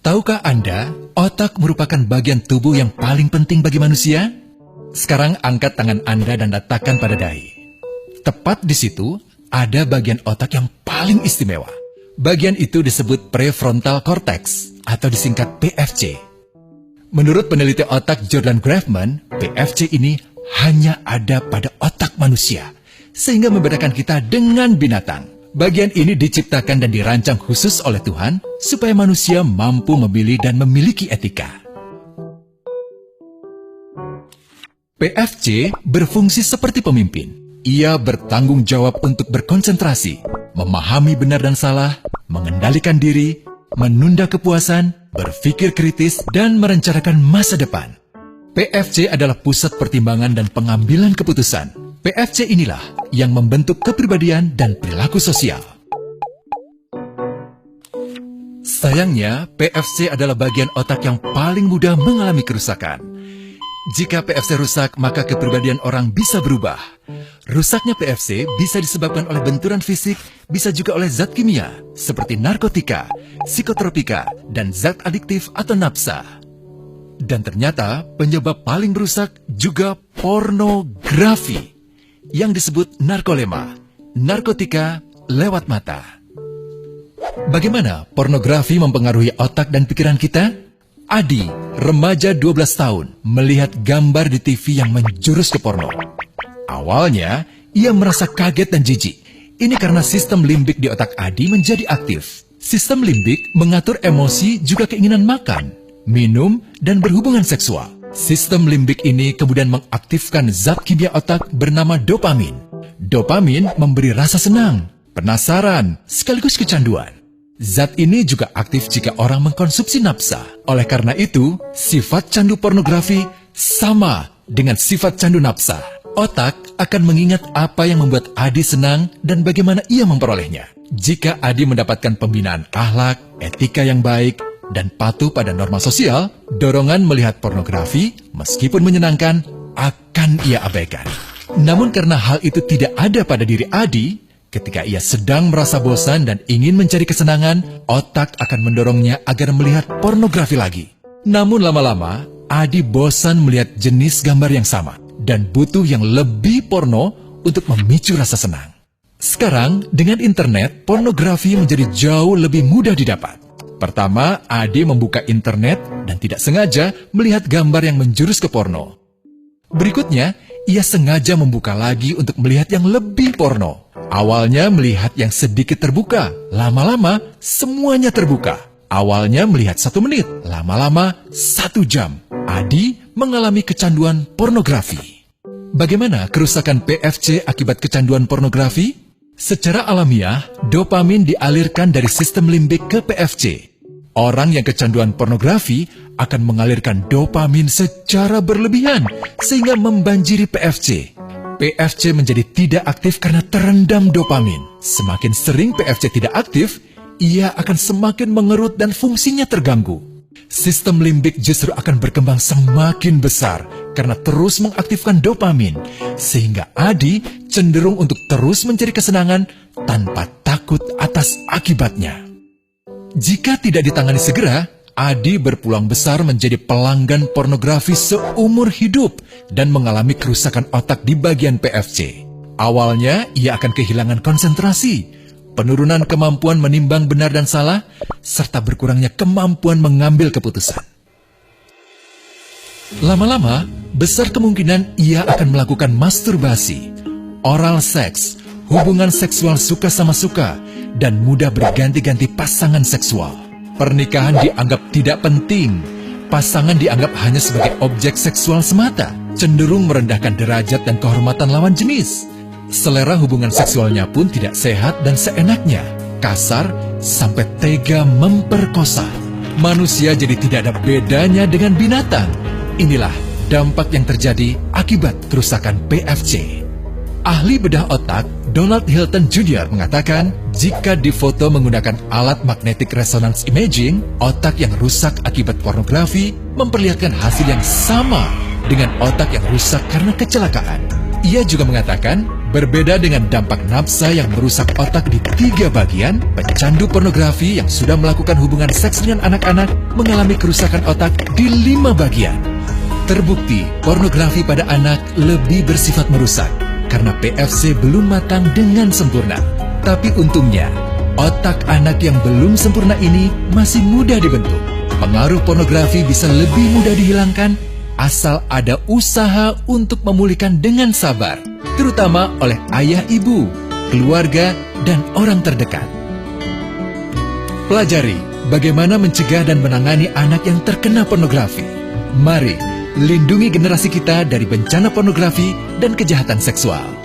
Tahukah Anda, otak merupakan bagian tubuh yang paling penting bagi manusia? Sekarang angkat tangan Anda dan letakkan pada dahi. Tepat di situ, ada bagian otak yang paling istimewa. Bagian itu disebut prefrontal cortex atau disingkat PFC. Menurut peneliti otak Jordan Grafman, PFC ini hanya ada pada otak manusia, sehingga membedakan kita dengan binatang. Bagian ini diciptakan dan dirancang khusus oleh Tuhan supaya manusia mampu memilih dan memiliki etika. PFC berfungsi seperti pemimpin. Ia bertanggung jawab untuk berkonsentrasi, memahami benar dan salah, mengendalikan diri, menunda kepuasan, berpikir kritis, dan merencanakan masa depan. PFC adalah pusat pertimbangan dan pengambilan keputusan. PFC inilah yang membentuk kepribadian dan perilaku sosial. Sayangnya, PFC adalah bagian otak yang paling mudah mengalami kerusakan. Jika PFC rusak, maka kepribadian orang bisa berubah. Rusaknya PFC bisa disebabkan oleh benturan fisik, bisa juga oleh zat kimia, seperti narkotika, psikotropika, dan zat adiktif atau nafsa. Dan ternyata penyebab paling merusak juga pornografi, yang disebut narkolema, narkotika lewat mata. Bagaimana pornografi mempengaruhi otak dan pikiran kita? Adi, remaja 12 tahun, melihat gambar di TV yang menjurus ke porno. Awalnya, ia merasa kaget dan jijik. Ini karena sistem limbik di otak Adi menjadi aktif. Sistem limbik mengatur emosi juga keinginan makan, minum, dan berhubungan seksual. Sistem limbik ini kemudian mengaktifkan zat kimia otak bernama dopamin. Dopamin memberi rasa senang, penasaran, sekaligus kecanduan. Zat ini juga aktif jika orang mengkonsumsi nafsa. Oleh karena itu, sifat candu pornografi sama dengan sifat candu nafsa. Otak akan mengingat apa yang membuat Adi senang dan bagaimana ia memperolehnya. Jika Adi mendapatkan pembinaan akhlak, etika yang baik, dan patuh pada norma sosial, dorongan melihat pornografi, meskipun menyenangkan, akan ia abaikan. Namun karena hal itu tidak ada pada diri Adi, ketika ia sedang merasa bosan dan ingin mencari kesenangan, otak akan mendorongnya agar melihat pornografi lagi. Namun lama-lama, Adi bosan melihat jenis gambar yang sama, dan butuh yang lebih porno untuk memicu rasa senang. Sekarang, dengan internet, pornografi menjadi jauh lebih mudah didapat. Pertama, Adi membuka internet dan tidak sengaja melihat gambar yang menjurus ke porno. Berikutnya, ia sengaja membuka lagi untuk melihat yang lebih porno. Awalnya melihat yang sedikit terbuka, lama-lama semuanya terbuka. Awalnya melihat 1 menit, lama-lama 1 jam. Adi mengalami kecanduan pornografi. Bagaimana kerusakan PFC akibat kecanduan pornografi? Secara alamiah, dopamin dialirkan dari sistem limbik ke PFC. Orang yang kecanduan pornografi akan mengalirkan dopamin secara berlebihan sehingga membanjiri PFC. PFC menjadi tidak aktif karena terendam dopamin. Semakin sering PFC tidak aktif, ia akan semakin mengerut dan fungsinya terganggu. Sistem limbik justru akan berkembang semakin besar karena terus mengaktifkan dopamin, sehingga Adi cenderung untuk terus mencari kesenangan tanpa takut atas akibatnya. Jika tidak ditangani segera, Adi berpeluang besar menjadi pelanggan pornografi seumur hidup dan mengalami kerusakan otak di bagian PFC. Awalnya, ia akan kehilangan konsentrasi, penurunan kemampuan menimbang benar dan salah, serta berkurangnya kemampuan mengambil keputusan. Lama-lama, besar kemungkinan ia akan melakukan masturbasi, oral seks, hubungan seksual suka sama suka, dan mudah berganti-ganti pasangan seksual. Pernikahan dianggap tidak penting. Pasangan dianggap hanya sebagai objek seksual semata, cenderung merendahkan derajat dan kehormatan lawan jenis. Selera hubungan seksualnya pun tidak sehat dan seenaknya, kasar sampai tega memperkosa. Manusia jadi tidak ada bedanya dengan binatang. Inilah dampak yang terjadi akibat kerusakan PFC. Ahli bedah otak Donald Hilton Jr. mengatakan, jika difoto menggunakan alat magnetic resonance imaging, otak yang rusak akibat pornografi memperlihatkan hasil yang sama dengan otak yang rusak karena kecelakaan. Ia juga mengatakan, Berbeda dengan dampak nafsa yang merusak otak di 3 bagian, pecandu pornografi yang sudah melakukan hubungan seks dengan anak-anak mengalami kerusakan otak di 5 bagian. Terbukti, pornografi pada anak lebih bersifat merusak karena PFC belum matang dengan sempurna. Tapi untungnya, otak anak yang belum sempurna ini masih mudah dibentuk. Pengaruh pornografi bisa lebih mudah dihilangkan asal ada usaha untuk memulihkan dengan sabar, terutama oleh ayah ibu, keluarga, dan orang terdekat. Pelajari bagaimana mencegah dan menangani anak yang terkena pornografi. Mari lindungi generasi kita dari bencana pornografi dan kejahatan seksual.